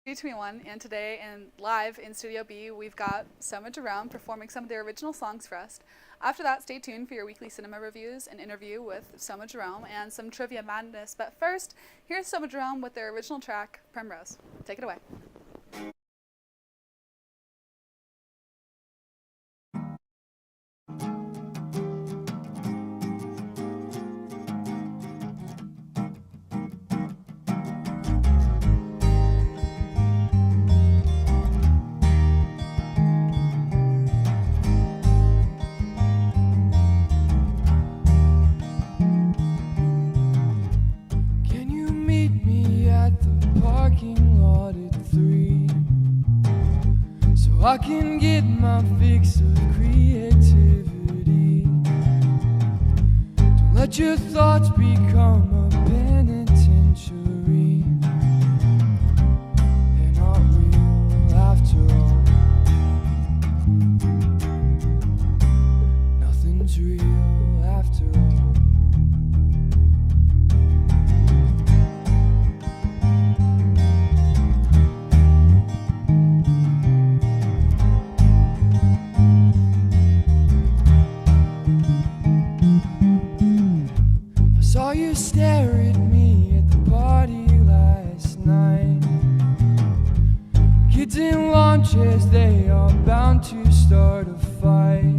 2021, and today and live in Studio B, we've got Soma Jerome performing some of their original songs for us. After that, stay tuned for your weekly cinema reviews, an interview with Soma Jerome, and some trivia madness. But first, here's Soma Jerome with their original track, Primrose. Take it away. I can get my fix of creativity. Don't let your thoughts become a penitentiary. They're not real after all. Nothing's real after all. Saw you stare at me at the party last night. Kids in lawn chairs, they are bound to start a fight.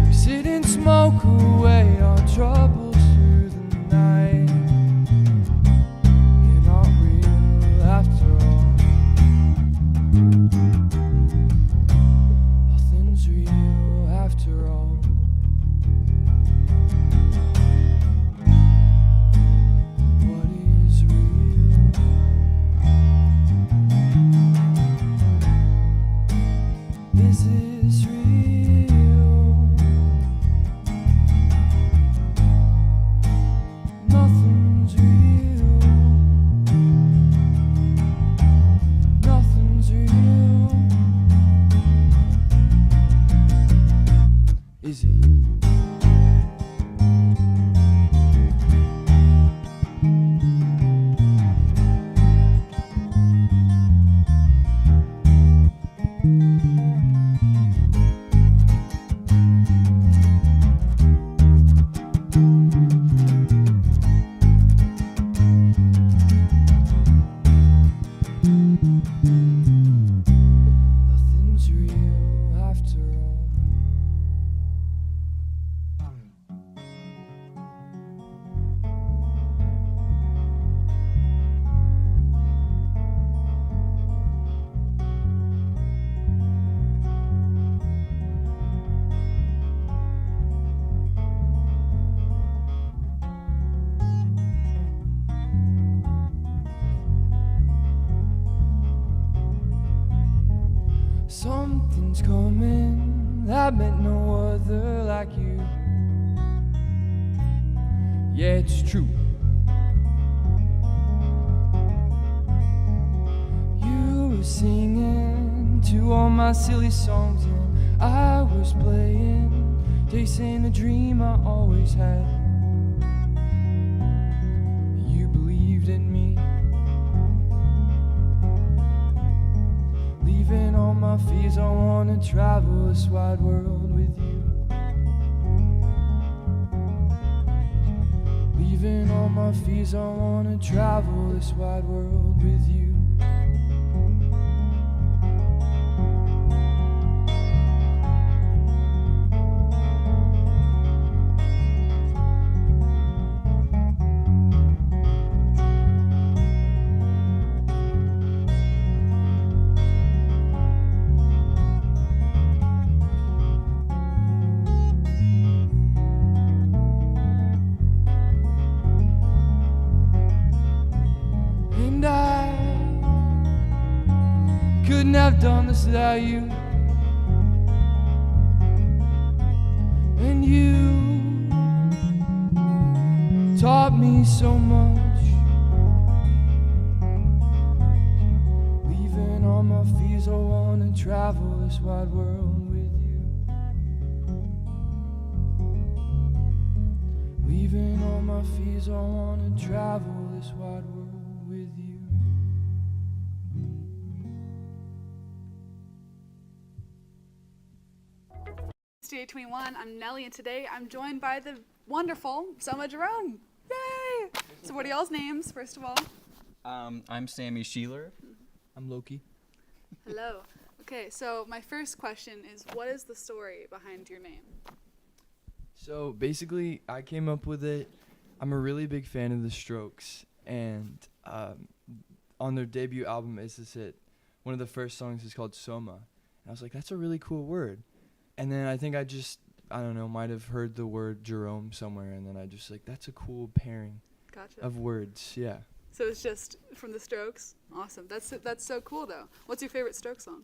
We sit and smoke away our troubles through the night. You're not real after all. Nothing's real after all. Is it? Nothing's real after all. Something's coming that meant no other like you. Yeah, it's true. You were singing to all my silly songs, and I was playing, chasing a dream I always had. You believed in me. Leaving all my fears, I wanna travel this wide world with you. Leaving all my fears, I wanna travel this wide world with you. And I couldn't have done this without you. And you taught me so much. Leaving all my fears, I wanna travel this wide world with you. Leaving all my fears, I wanna travel this wide world with you. Studio 21. I'm Nellie, and today I'm joined by the wonderful Soma Jerome. Yay! So what are y'all's names, first of all? I'm Sammy Sheeler. I'm Loki. Hello. Okay, so my first question is, what is the story behind your name? So basically, I came up with it. I'm a really big fan of The Strokes, and on their debut album, Is This It?, one of the first songs is called Soma. And I was like, that's a really cool word. And then I think I don't know, might have heard the word Jerome somewhere, and then I just like, that's a cool pairing Gotcha. of words, yeah. So it's just from the Strokes? Awesome. That's so cool, though. What's your favorite Strokes song?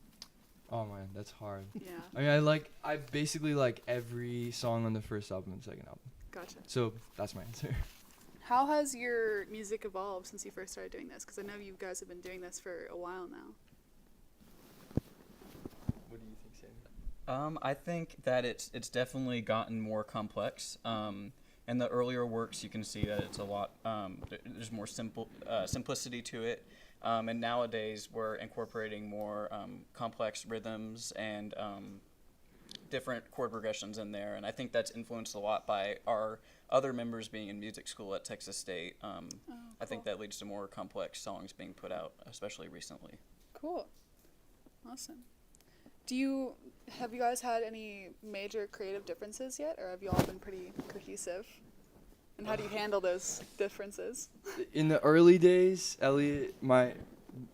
Oh man, that's hard. Yeah. I mean, I basically like every song on the first album and second album. Gotcha. So that's my answer. How has your music evolved since you first started doing this? Because I know you guys have been doing this for a while now. What do you think, Sammy? I think that it's definitely gotten more complex. In the earlier works, you can see that it's a lot. There's more simplicity to it, and nowadays we're incorporating more complex rhythms and different chord progressions in there. And I think that's influenced a lot by our other members being in music school at Texas State. I think that leads to more complex songs being put out, especially recently. Cool. Awesome. Have you guys had any major creative differences yet, or have you all been pretty cohesive? And how do you handle those differences? In the early days, Elliot,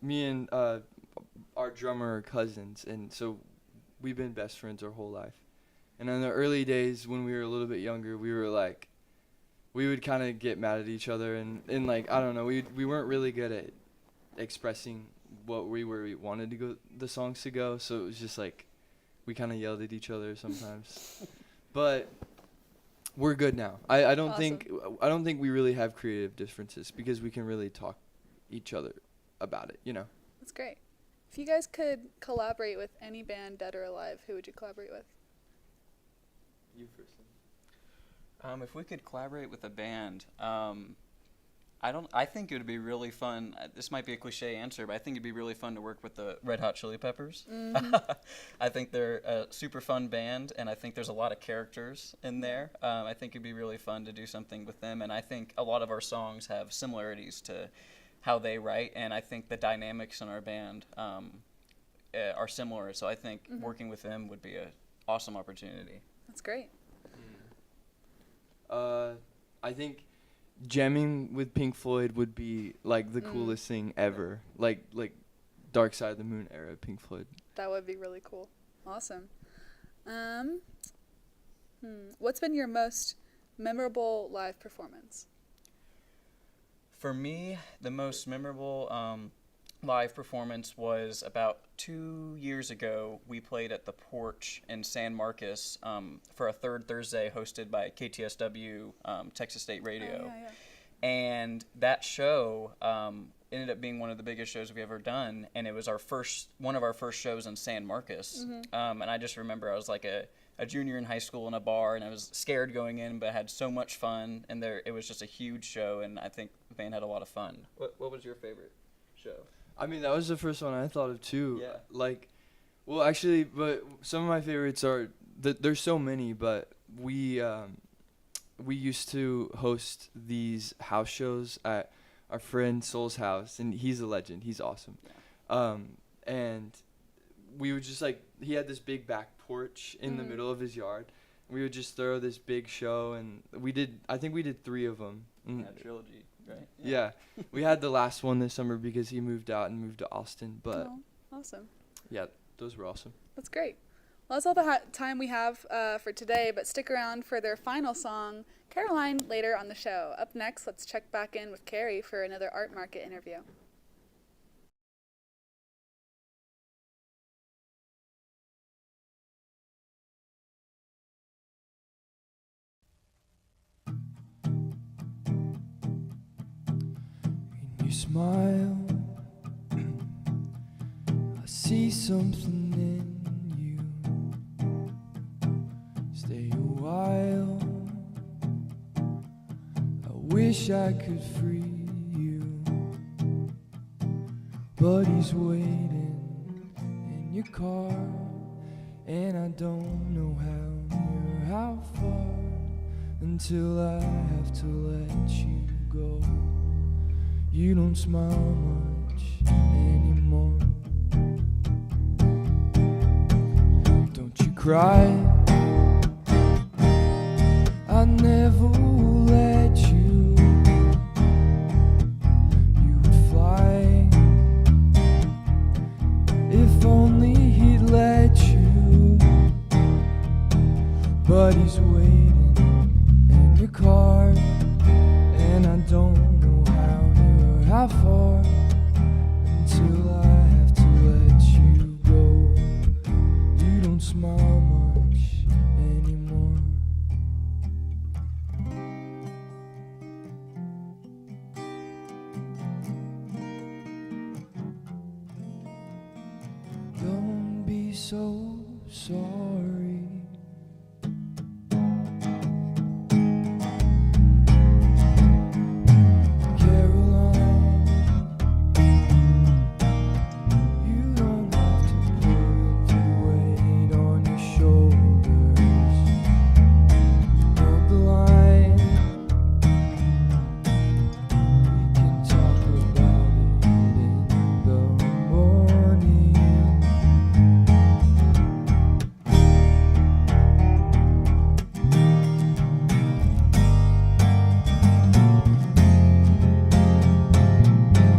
me and our drummer are cousins, and so we've been best friends our whole life. And in the early days, when we were a little bit younger, we would kind of get mad at each other, and like, I don't know, we weren't really good at expressing where we wanted to go, the songs to go, so it was just like we kind of yelled at each other sometimes. But we're good now. I don't Awesome. think we really have creative differences because we can really talk each other about it, you know. That's great. If you guys could collaborate with any band, dead or alive, who would you collaborate with? You first. If we could collaborate with a band, I think it would be really fun. This might be a cliche answer, but I think it'd be really fun to work with the Red Hot Chili Peppers. Mm-hmm. I think they're a super fun band, and I think there's a lot of characters in there. I think it'd be really fun to do something with them, and I think a lot of our songs have similarities to how they write, and I think the dynamics in our band are similar. So I think working with them would be an awesome opportunity. That's great. I think jamming with Pink Floyd would be like the coolest thing ever. Like Dark Side of the Moon era Pink Floyd. That would be really cool. Awesome. What's been your most memorable live performance? For me, the most memorable live performance was about 2 years ago. We played at the Porch in San Marcos for a third Thursday hosted by KTSW, Texas State Radio. Oh, yeah. And that show ended up being one of the biggest shows we've ever done, and it was one of our first shows in San Marcos. And I just remember I was like a junior in high school in a bar, and I was scared going in, but I had so much fun, and it was just a huge show, and I think the band had a lot of fun. What was your favorite show? I mean, that was the first one I thought of too. Yeah. But some of my favorites are there's so many, but we used to host these house shows at our friend Soul's house, and he's a legend. He's awesome. Yeah. And we would just he had this big back porch in the middle of his yard. We would just throw this big show, and I think we did 3 of them. Trilogy, right? Yeah. We had the last one this summer because he moved out and moved to Austin, but Awesome. yeah, those were awesome. That's great. Well, that's all the time we have for today, but stick around for their final song, Caroline, later on the show. Up next, let's check back in with Carrie for another art market interview. When you smile, I see something in you. Stay a while, I wish I could free you, but he's waiting in your car, and I don't know how how far until I have to let you go. You don't smile much anymore. Don't you cry, I never will let you. You would fly if only he'd let you. But he's waiting in your car, and I don't know how near or how far until I have to let you go. You don't smile much anymore. Don't be so sorry. Caroline, you don't have to put the weight on your shoulders. Hold the line. We can talk about it in the morning.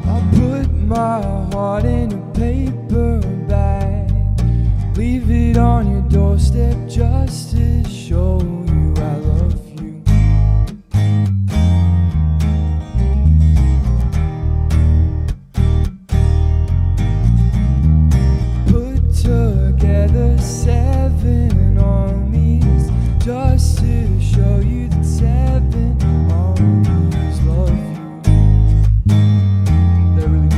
I put my heart in a paper bag, leave it on your doorstep just to show you I love you. Put together 7 armies just to show you that 7 armies love you. They really do.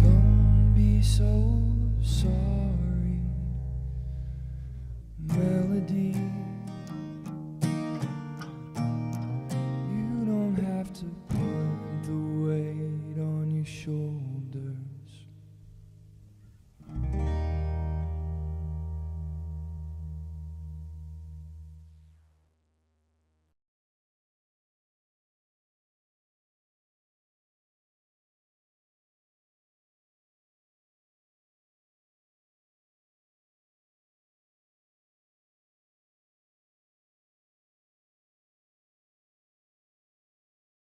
Don't be so sorry. Melody